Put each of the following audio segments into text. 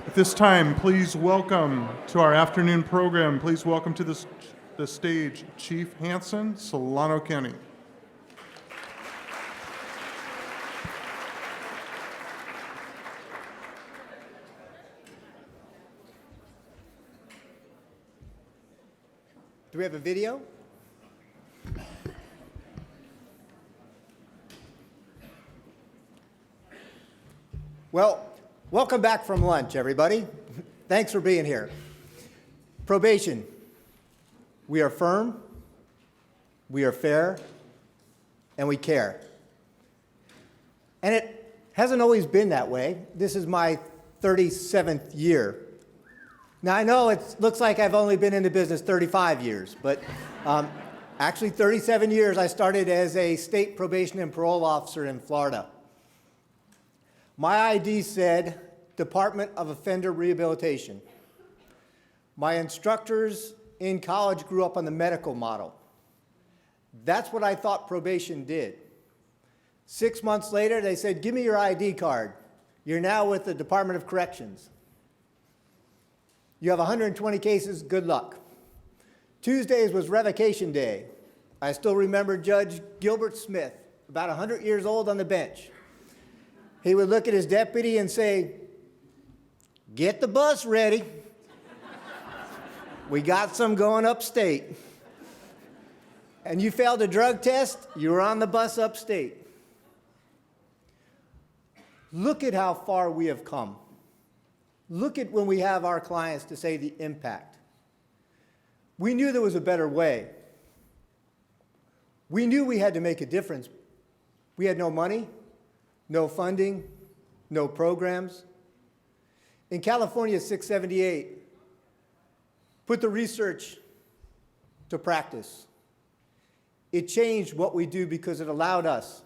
At this time, please welcome to our afternoon program, please welcome to the stage Chief Hanson, Solano County. Do we have a video? Well, welcome back from lunch, everybody. Thanks for being here. Probation. We are firm, we are fair, and we care. And it hasn't always been that way. This is my 37th year. Now, I know it looks like I've only been in the business 35 years, but actually 37 years. I started as a state probation and parole officer in Florida. My ID said Department of Offender Rehabilitation. My instructors in college grew up on the medical model. That's what I thought probation did. 6 months later, they said, give me your ID card. You're now with the Department of Corrections. You have 120 cases, good luck. Tuesdays was revocation day. I still remember Judge Gilbert Smith, about 100 years old on the bench. He would look at his deputy and say, get the bus ready. We got some going upstate. And you failed a drug test, you were on the bus upstate. Look at how far we have come. Look at when we have our clients to say the impact. We knew there was a better way. We knew we had to make a difference. We had no money, no funding, no programs. In California, 678 put the research to practice. It changed what we do because it allowed us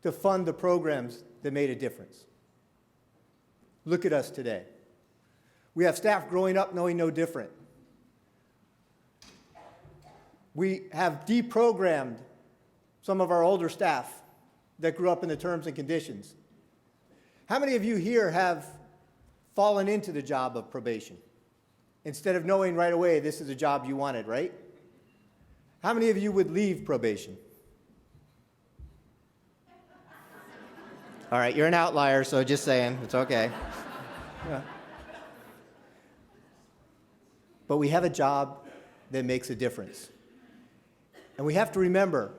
to fund the programs that made a difference. Look at us today. We have staff growing up knowing no different. We have deprogrammed some of our older staff that grew up in the terms and conditions. How many of you here have fallen into the job of probation instead of knowing right away this is a job you wanted, right? How many of you would leave probation? All right, you're an outlier, so just saying, it's okay. Yeah. But we have a job that makes a difference. And we have to remember,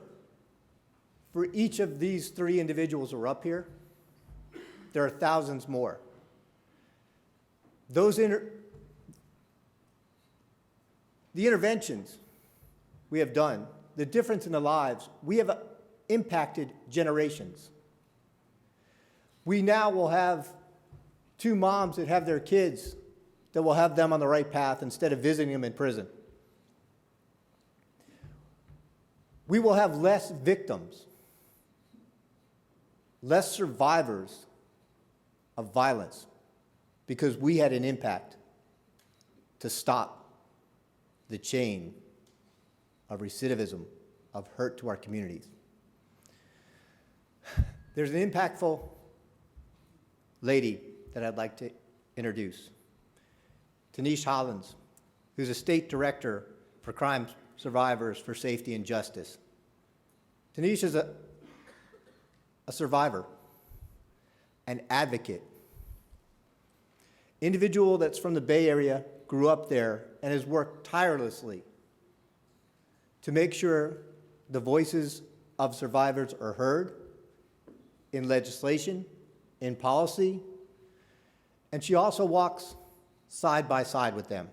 for each of these three individuals who are up here, there are thousands more. The interventions we have done, the difference in the lives, we have impacted generations. We now will have 2 moms that have their kids that will have them on the right path instead of visiting them in prison. We will have less victims, less survivors of violence because we had an impact to stop the chain of recidivism, of hurt to our communities. There's an impactful lady that I'd like to introduce. Tinisch Hollins, who's a state director for crime survivors for safety and justice. Tinisch is a survivor, an advocate, individual that's from the Bay Area, grew up there, and has worked tirelessly to make sure the voices of survivors are heard in legislation, in policy, and she also walks side by side with them.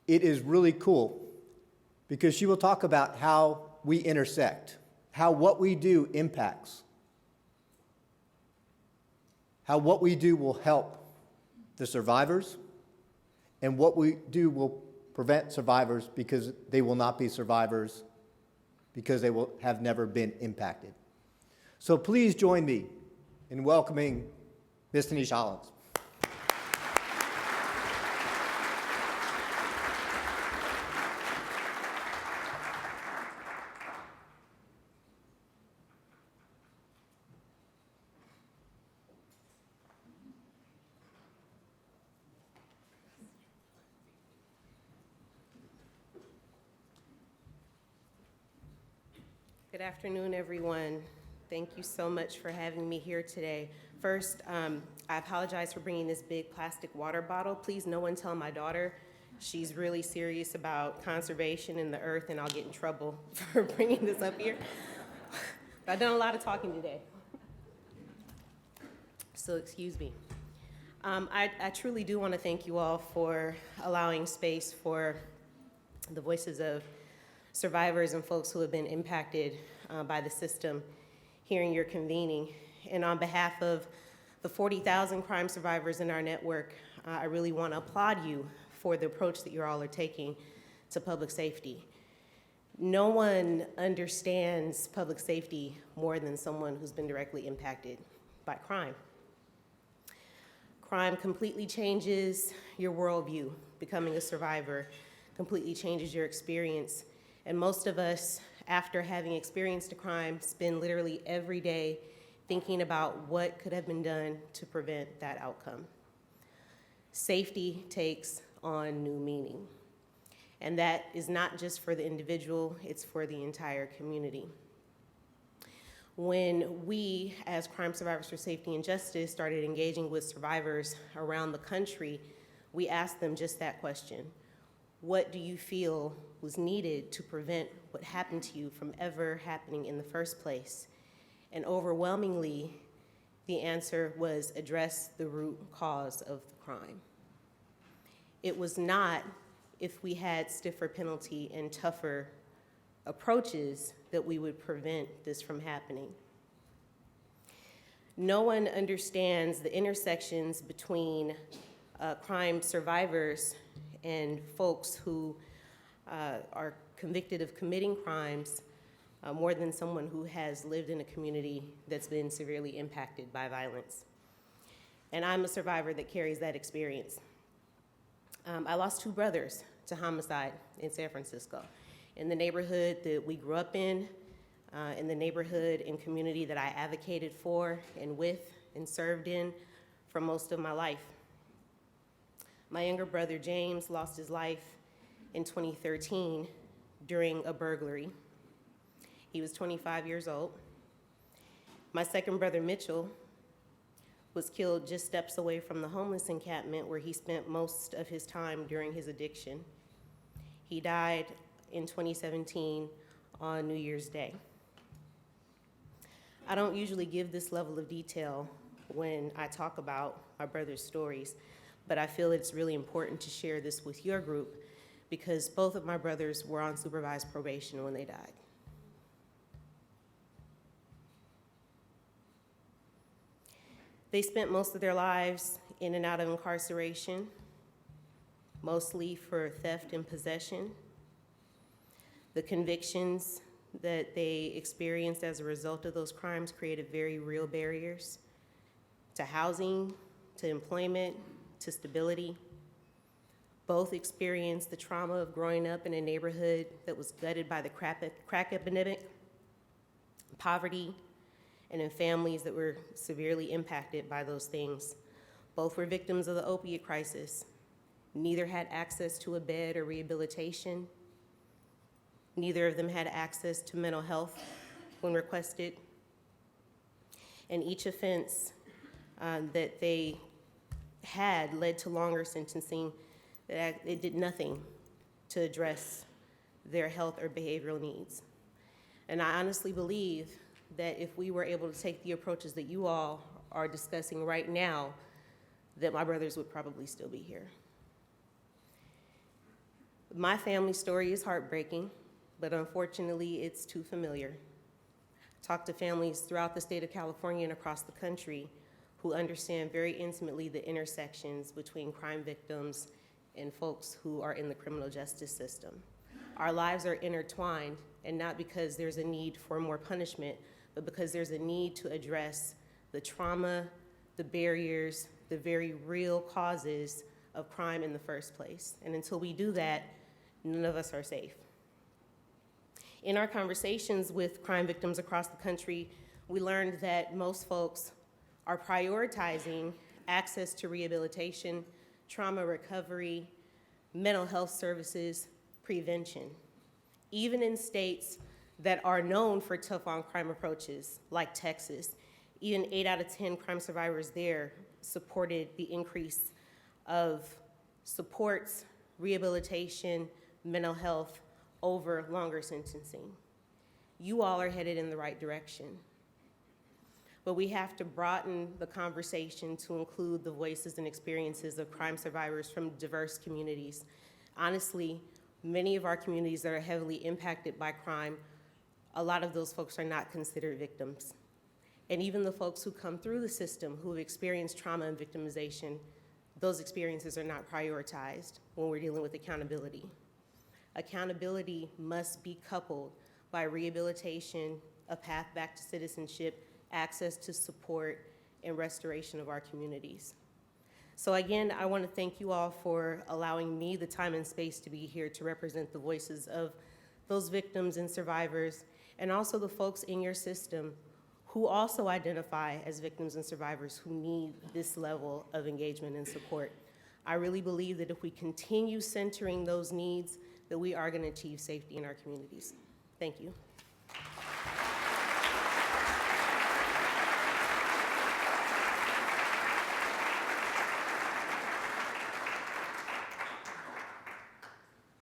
It is really cool because she will talk about how we intersect, how what we do impacts, how what we do will help the survivors, and what we do will prevent survivors because they will not be survivors because they will have never been impacted. So please join me in welcoming Ms. Tinisch Hollins. Good afternoon, everyone. Thank you so much for having me here today. First, I apologize for bringing this big plastic water bottle. Please, no one tell my daughter. She's really serious about conservation and the earth, and I'll get in trouble for bringing this up here. But I've done a lot of talking today, so excuse me. I truly do want to thank you all for allowing space for the voices of survivors and folks who have been impacted by the system here in your convening. And on behalf of the 40,000 crime survivors in our network, I really want to applaud you for the approach that you all are taking to public safety. No one understands public safety more than someone who's been directly impacted by crime. Crime completely changes your worldview. Becoming a survivor completely changes your experience. And most of us, after having experienced a crime, spend literally every day thinking about what could have been done to prevent that outcome. Safety takes on new meaning. And that is not just for the individual, it's for the entire community. When we, as Crime Survivors for Safety and Justice, started engaging with survivors around the country, we asked them just that question. What do you feel was needed to prevent what happened to you from ever happening in the first place? And overwhelmingly, the answer was address the root cause of the crime. It was not if we had stiffer penalty and tougher approaches that we would prevent this from happening. No one understands the intersections between crime survivors and folks who are convicted of committing crimes more than someone who has lived in a community that's been severely impacted by violence. And I'm a survivor that carries that experience. I lost 2 brothers to homicide in San Francisco, in the neighborhood that we grew up in the neighborhood and community that I advocated for and with and served in for most of my life. My younger brother, James, lost his life in 2013 during a burglary. He was 25 years old. My second brother, Mitchell, was killed just steps away from the homeless encampment where he spent most of his time during his addiction. He died in 2017 on New Year's Day. I don't usually give this level of detail when I talk about my brother's stories, but I feel it's really important to share this with your group because both of my brothers were on supervised probation when they died. They spent most of their lives in and out of incarceration, mostly for theft and possession. The convictions that they experienced as a result of those crimes created very real barriers to housing, to employment, to stability. Both experienced the trauma of growing up in a neighborhood that was gutted by the crack epidemic, poverty, and in families that were severely impacted by those things. Both were victims of the opiate crisis. Neither had access to a bed or rehabilitation. Neither of them had access to mental health when requested. And each offense that they had led to longer sentencing that it did nothing to address their health or behavioral needs. And I honestly believe that if we were able to take the approaches that you all are discussing right now, that my brothers would probably still be here. My family story is heartbreaking, but unfortunately it's too familiar. I talk to families throughout the state of California and across the country who understand very intimately the intersections between crime victims and folks who are in the criminal justice system. Our lives are intertwined, and not because there's a need for more punishment, but because there's a need to address the trauma, the barriers, the very real causes of crime in the first place. And until we do that, none of us are safe. In our conversations with crime victims across the country, we learned that most folks are prioritizing access to rehabilitation, trauma recovery, mental health services, prevention, even in states that are known for tough on crime approaches, like Texas. Even 8 out of 10 crime survivors there supported the increase of supports, rehabilitation, mental health over longer sentencing. You all are headed in the right direction. But we have to broaden the conversation to include the voices and experiences of crime survivors from diverse communities. Honestly, many of our communities that are heavily impacted by crime, a lot of those folks are not considered victims. And even the folks who come through the system who have experienced trauma and victimization, those experiences are not prioritized when we're dealing with accountability. Accountability must be coupled by rehabilitation, a path back to citizenship, access to support, and restoration of our communities. So again, I want to thank you all for allowing me the time and space to be here to represent the voices of those victims and survivors, and also the folks in your system who also identify as victims and survivors who need this level of engagement and support. I really believe that if we continue centering those needs, that we are going to achieve safety in our communities. Thank you.